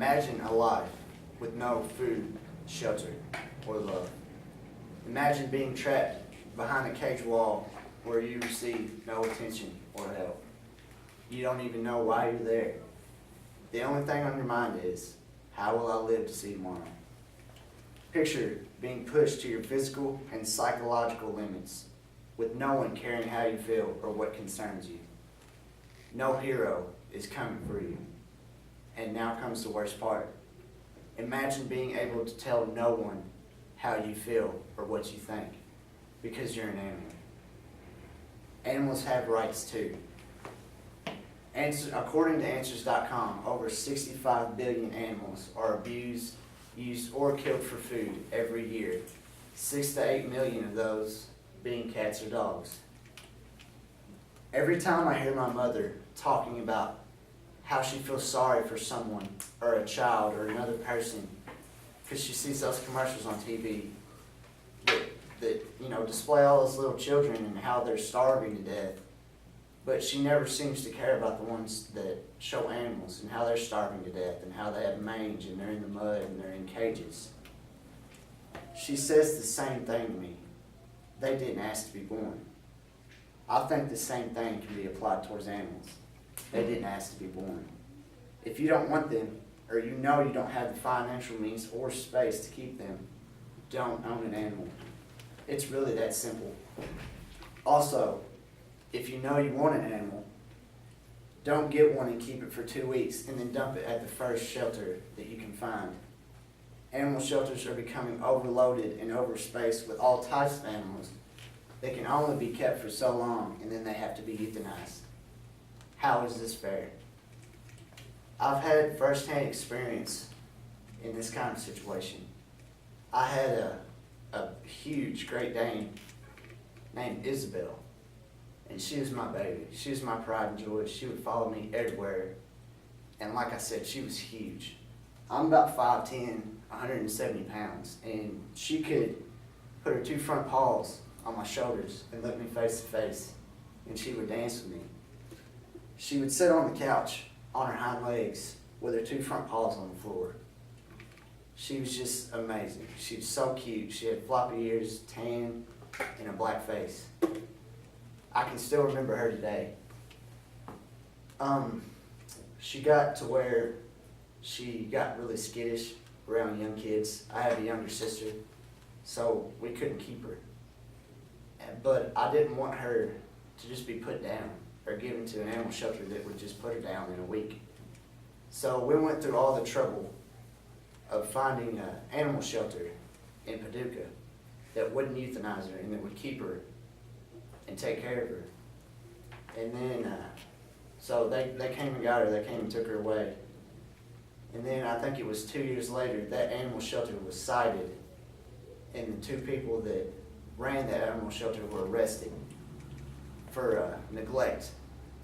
Imagine a life with no food, shelter, or love. Imagine being trapped behind a cage wall where you receive no attention or help. You don't even know why you're there. The only thing on your mind is, how will I live to see tomorrow? Picture being pushed to your physical and psychological limits, with no one caring how you feel or what concerns you. No hero is coming for you. And now comes the worst part. Imagine being able to tell no one how you feel or what you think, because you're an animal. Animals have rights too. According to Answers.com, over 65 billion animals are abused, used, or killed for food every year. 6 to 8 million of those being cats or dogs. Every time I hear my mother talking about how she feels sorry for someone or a child or another person, because she sees those commercials on TV that display all those little children and how they're starving to death, but she never seems to care about the ones that show animals and how they're starving to death and how they have mange and they're in the mud and they're in cages. She says the same thing to me. They didn't ask to be born. I think the same thing can be applied towards animals. They didn't ask to be born. If you don't want them, or you know you don't have the financial means or space to keep them, don't own an animal. It's really that simple. Also, if you know you want an animal, don't get one and keep it for 2 weeks and then dump it at the first shelter that you can find. Animal shelters are becoming overloaded and overspaced with all types of animals that can only be kept for so long and then they have to be euthanized. How is this fair? I've had first-hand experience in this kind of situation. I had a huge Great Dane named Isabel, and she was my baby. She was my pride and joy. She would follow me everywhere, and like I said, she was huge. I'm about 5'10", 170 pounds, and she could put her 2 front paws on my shoulders and look me face to face, and she would dance with me. She would sit on the couch on her hind legs with her 2 front paws on the floor. She was just amazing. She was so cute. She had floppy ears, tan, and a black face. I can still remember her today. She got to where she got really skittish around young kids. I have a younger sister, so we couldn't keep her. But I didn't want her to just be put down or given to an animal shelter that would just put her down in a week. So we went through all the trouble of finding an animal shelter in Paducah that wouldn't euthanize her and that would keep her and take care of her. And then, so they came and got her, they came and took her away. And then I think it was 2 years later, that animal shelter was cited, and the 2 people that ran that animal shelter were arrested for neglect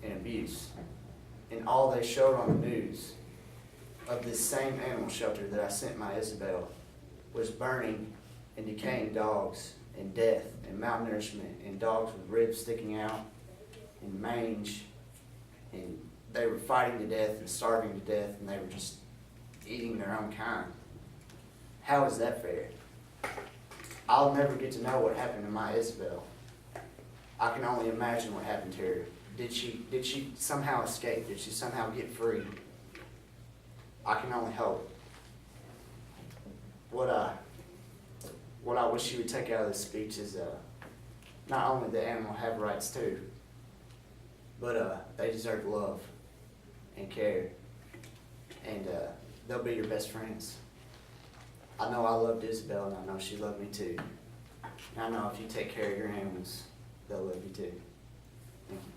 and abuse. And all they showed on the news of this same animal shelter that I sent my Isabel was burning and decaying dogs and death and malnourishment and dogs with ribs sticking out and mange, and they were fighting to death and starving to death, and they were just eating their own kind. How is that fair? I'll never get to know what happened to my Isabel. I can only imagine what happened to her. Did she somehow escape? Did she somehow get free? I can only hope. What I wish you would take out of this speech is not only the animal have rights too, but they deserve love and care, and they'll be your best friends. I know I loved Isabel, and I know she loved me too. And I know if you take care of your animals, they'll love you too. Thank you.